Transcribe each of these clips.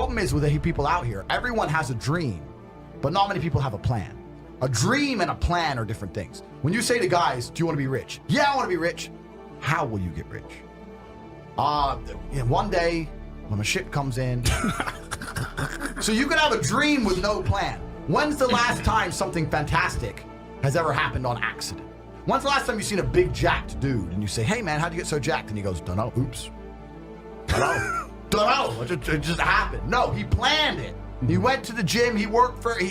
problem is with the people out here, everyone has a dream, but not many people have a plan. A dream and a plan are different things. When you say to guys, do you want to be rich? Yeah, I want to be rich. How will you get rich? One day when a ship comes in. So you can have a dream with no plan. When's the last time something fantastic has ever happened on accident? When's the last time you've seen a big jacked dude and you say, hey man, how'd you get so jacked? And he goes, dunno, oops. Dunno, it just happened. No, he planned it. He went to the gym, he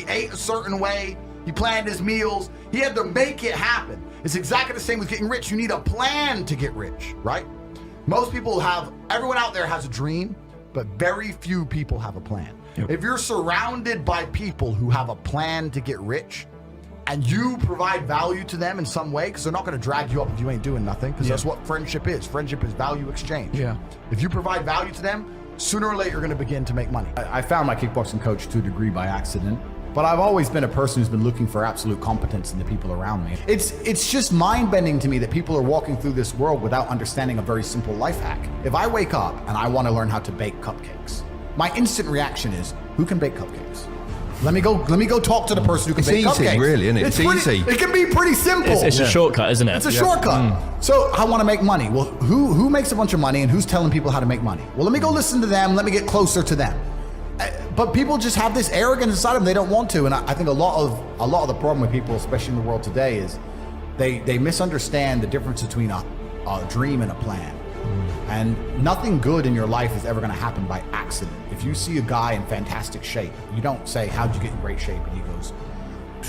ate a certain way, he planned his meals, he had to make it happen. It's exactly the same with getting rich. You need a plan to get rich, right? Everyone out there has a dream, but very few people have a plan. Yep. If you're surrounded by people who have a plan to get rich, and you provide value to them in some way, because they're not going to drag you up if you ain't doing nothing, because that's what friendship is. Friendship is value exchange. Yeah. If you provide value to them, sooner or later you're going to begin to make money. I found my kickboxing coach to a degree by accident, but I've always been a person who's been looking for absolute competence in the people around me. It's just mind-bending to me that people are walking through this world without understanding a very simple life hack. If I wake up and I want to learn how to bake cupcakes, my instant reaction is, who can bake cupcakes? Let me go talk to the person who can bake cupcakes. It's easy, really, isn't it? It's easy. It can be pretty simple. It's a shortcut, isn't it? It's a shortcut. So I want to make money. Well, who makes a bunch of money and who's telling people how to make money? Well, let me go listen to them. Let me get closer to them. But people just have this arrogance inside them. They don't want to. And I think a lot of the problem with people, especially in the world today, is they misunderstand the difference between a dream and a plan. And nothing good in your life is ever going to happen by accident. If you see a guy in fantastic shape, you don't say, how'd you get in great shape? And he goes,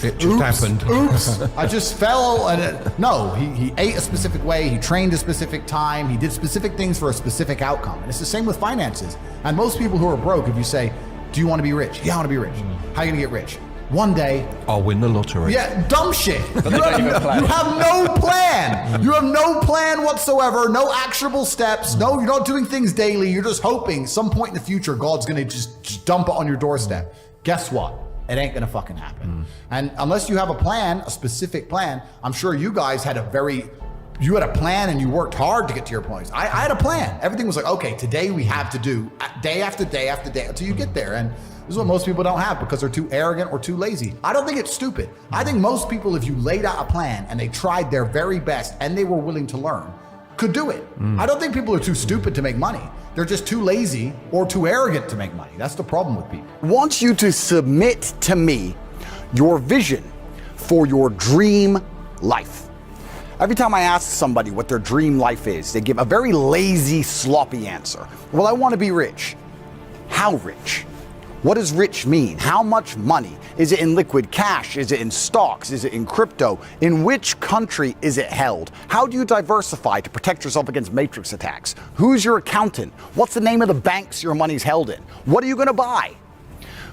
it just happened. Oops, I just fell. No, he ate a specific way. He trained a specific time. He did specific things for a specific outcome. And it's the same with finances. And most people who are broke, if you say, do you want to be rich? Yeah, I want to be rich. How are you going to get rich? One day, I'll win the lottery. Yeah, dumb shit. You have no plan. You have no plan whatsoever, no actionable steps. No, you're not doing things daily. You're just hoping some point in the future, God's going to just dump it on your doorstep. Guess what? It ain't going to fucking happen. And unless you have a plan, a specific plan, I'm sure you guys had you had a plan and you worked hard to get to your points. I had a plan. Everything was like, okay, today we have to do day after day after day until you get there. And this is what most people don't have because they're too arrogant or too lazy. I don't think it's stupid. I think most people, if you laid out a plan and they tried their very best and they were willing to learn, could do it. I don't think people are too stupid to make money. They're just too lazy or too arrogant to make money. That's the problem with people. I want you to submit to me your vision for your dream life. Every time I ask somebody what their dream life is, they give a very lazy, sloppy answer. Well, I want to be rich. How rich? What does rich mean? How much money? Is it in liquid cash? Is it in stocks? Is it in crypto? In which country is it held? How do you diversify to protect yourself against matrix attacks? Who's your accountant? What's the name of the banks your money's held in? What are you going to buy?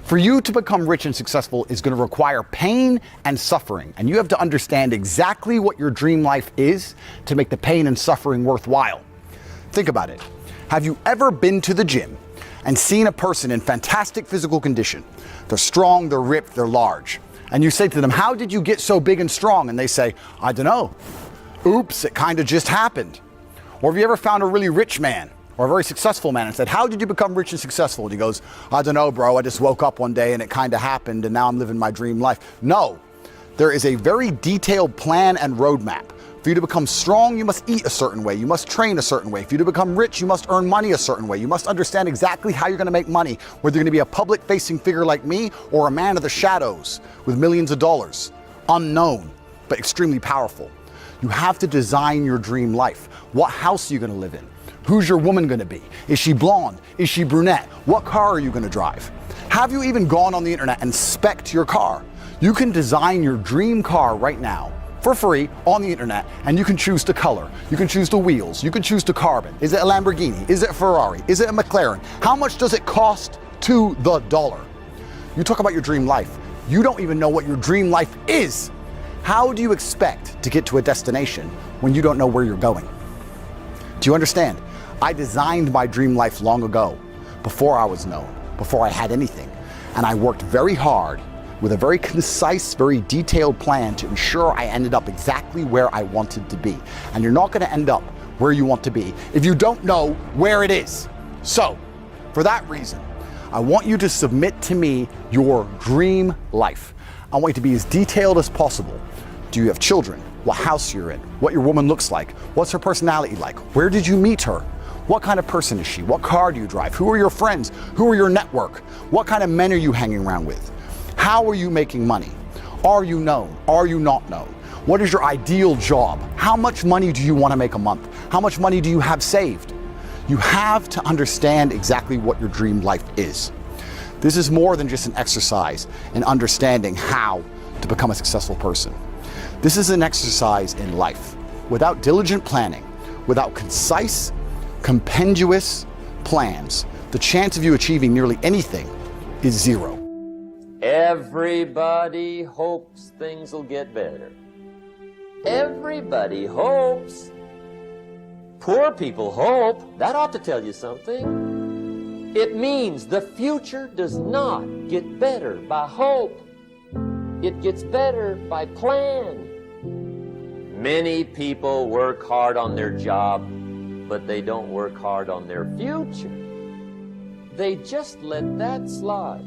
For you to become rich and successful is going to require pain and suffering. And you have to understand exactly what your dream life is to make the pain and suffering worthwhile. Think about it. Have you ever been to the gym and seen a person in fantastic physical condition? They're strong, they're ripped, they're large. And you say to them, how did you get so big and strong? And they say, I don't know. Oops, it kind of just happened. Or have you ever found a really rich man or a very successful man and said, how did you become rich and successful? And he goes, I don't know, bro. I just woke up one day and it kind of happened and now I'm living my dream life. No, there is a very detailed plan and roadmap. For you to become strong, you must eat a certain way. You must train a certain way. For you to become rich, you must earn money a certain way. You must understand exactly how you're going to make money, whether you're going to be a public-facing figure like me or a man of the shadows with millions of dollars. Unknown, but extremely powerful. You have to design your dream life. What house are you going to live in? Who's your woman going to be? Is she blonde? Is she brunette? What car are you going to drive? Have you even gone on the internet and spec'd your car? You can design your dream car right now for free on the internet, and you can choose the color, you can choose the wheels, you can choose the carbon. Is it a Lamborghini? Is it a Ferrari? Is it a McLaren? How much does it cost to the dollar? You talk about your dream life. You don't even know what your dream life is. How do you expect to get to a destination when you don't know where you're going? Do you understand? I designed my dream life long ago, before I was known, before I had anything. And I worked very hard with a very concise, very detailed plan to ensure I ended up exactly where I wanted to be. And you're not going to end up where you want to be if you don't know where it is. So, for that reason, I want you to submit to me your dream life. I want you to be as detailed as possible. Do you have children? What house you're in? What your woman looks like? What's her personality like? Where did you meet her? What kind of person is she? What car do you drive? Who are your friends? Who are your network? What kind of men are you hanging around with? How are you making money? Are you known? Are you not known? What is your ideal job? How much money do you want to make a month? How much money do you have saved? You have to understand exactly what your dream life is. This is more than just an exercise in understanding how to become a successful person. This is an exercise in life. Without diligent planning, without concise, compendious plans, the chance of you achieving nearly anything is zero. Everybody hopes things will get better. Everybody hopes. Poor people hope. That ought to tell you something. It means the future does not get better by hope. It gets better by plan. Many people work hard on their job, but they don't work hard on their future. They just let that slide.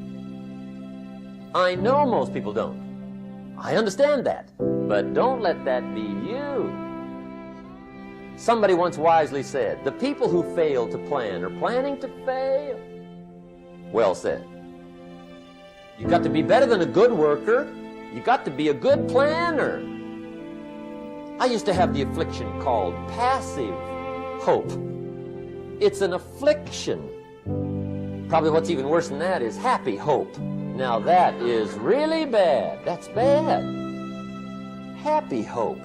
I know most people don't. I understand that. But don't let that be you. Somebody once wisely said, the people who fail to plan are planning to fail. Well said. You got to be better than a good worker. You got to be a good planner. I used to have the affliction called passive hope. It's an affliction. Probably what's even worse than that is happy hope. Now that is really bad. That's bad. Happy hope.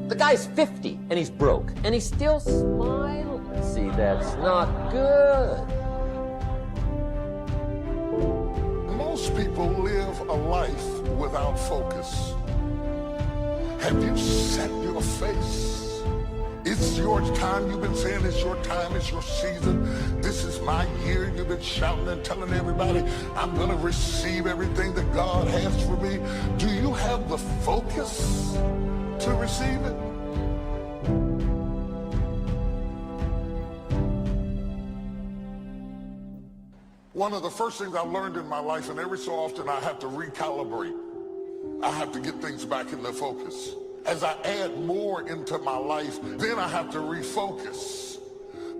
The guy's 50 and he's broke and he's still smiling. See, that's not good. Most people live a life without focus. Have you set your face? It's your time. You've been saying it's your time, it's your season. This is my year. You've been shouting and telling everybody, I'm going to receive everything that God has for me. Do you have the focus to receive it? One of the first things I learned in my life, and every so often I have to recalibrate. I have to get things back in their focus. As I add more into my life, then I have to refocus.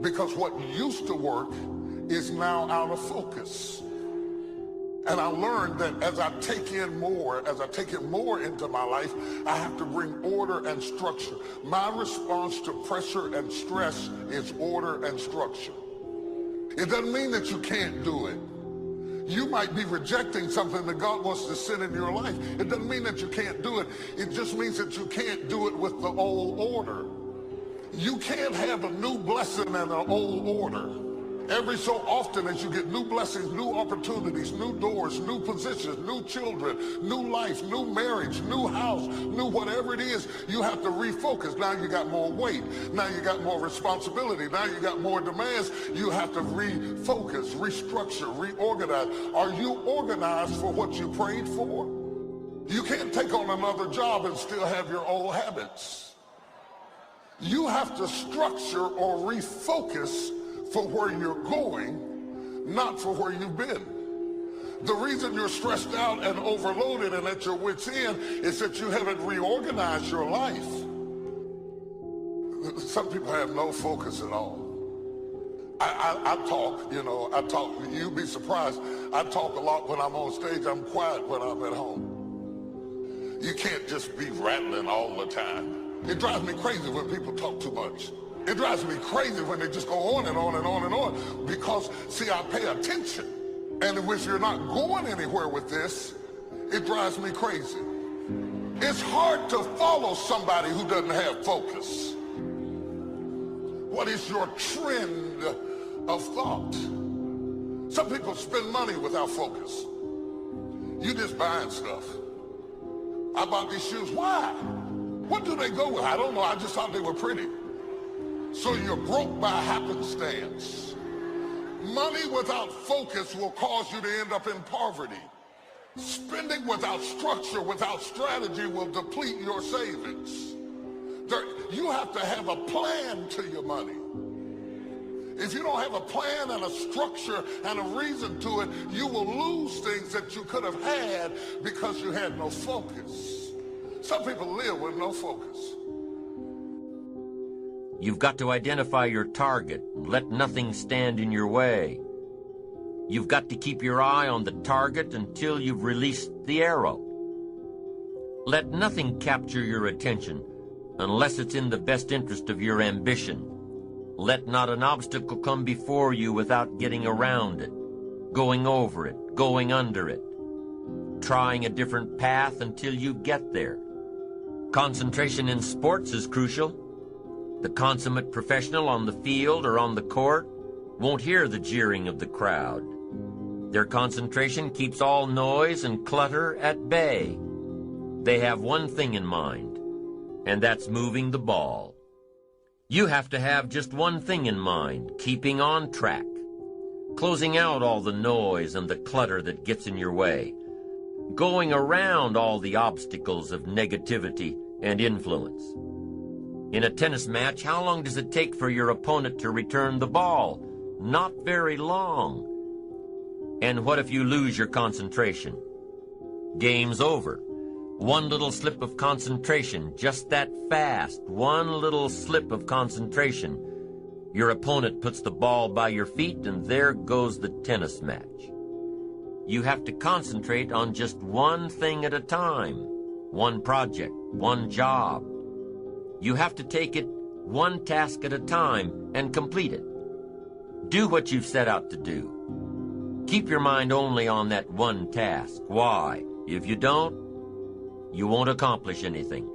Because what used to work is now out of focus. And I learned that as I take it more into my life, I have to bring order and structure. My response to pressure and stress is order and structure. It doesn't mean that you can't do it. You might be rejecting something that God wants to send in your life. It doesn't mean that you can't do it. It just means that you can't do it with the old order. You can't have a new blessing and an old order. Every so often as you get new blessings, new opportunities, new doors, new positions, new children, new life, new marriage, new house, new whatever it is, you have to refocus. Now you got more weight. Now you got more responsibility. Now you got more demands. You have to refocus, restructure, reorganize. Are you organized for what you prayed for? You can't take on another job and still have your old habits. You have to structure or refocus for where you're going, not for where you've been. The reason you're stressed out and overloaded and at your wit's end is that you haven't reorganized your life. Some people have no focus at all. I talk, you'd be surprised. I talk a lot when I'm on stage. I'm quiet when I'm at home. You can't just be rattling all the time. It drives me crazy when people talk too much. It drives me crazy when they just go on and on and on and on because, see, I pay attention. And if you're not going anywhere with this, it drives me crazy. It's hard to follow somebody who doesn't have focus. What is your trend of thought? Some people spend money without focus. You just buying stuff. I bought these shoes. Why? What do they go with? I don't know. I just thought they were pretty. So you're broke by happenstance. Money without focus will cause you to end up in poverty. Spending without structure, without strategy will deplete your savings. You have to have a plan to your money. If you don't have a plan and a structure and a reason to it, you will lose things that you could have had because you had no focus. Some people live with no focus. You've got to identify your target. Let nothing stand in your way. You've got to keep your eye on the target until you've released the arrow. Let nothing capture your attention unless it's in the best interest of your ambition. Let not an obstacle come before you without getting around it, going over it, going under it, trying a different path until you get there. Concentration in sports is crucial. The consummate professional on the field or on the court won't hear the jeering of the crowd. Their concentration keeps all noise and clutter at bay. They have one thing in mind, and that's moving the ball. You have to have just one thing in mind, keeping on track, closing out all the noise and the clutter that gets in your way, going around all the obstacles of negativity and influence. In a tennis match, how long does it take for your opponent to return the ball? Not very long. And what if you lose your concentration? Game's over. One little slip of concentration, just that fast, one little slip of concentration. Your opponent puts the ball by your feet and there goes the tennis match. You have to concentrate on just one thing at a time, one project, one job. You have to take it one task at a time and complete it. Do what you've set out to do. Keep your mind only on that one task. Why? If you don't, you won't accomplish anything.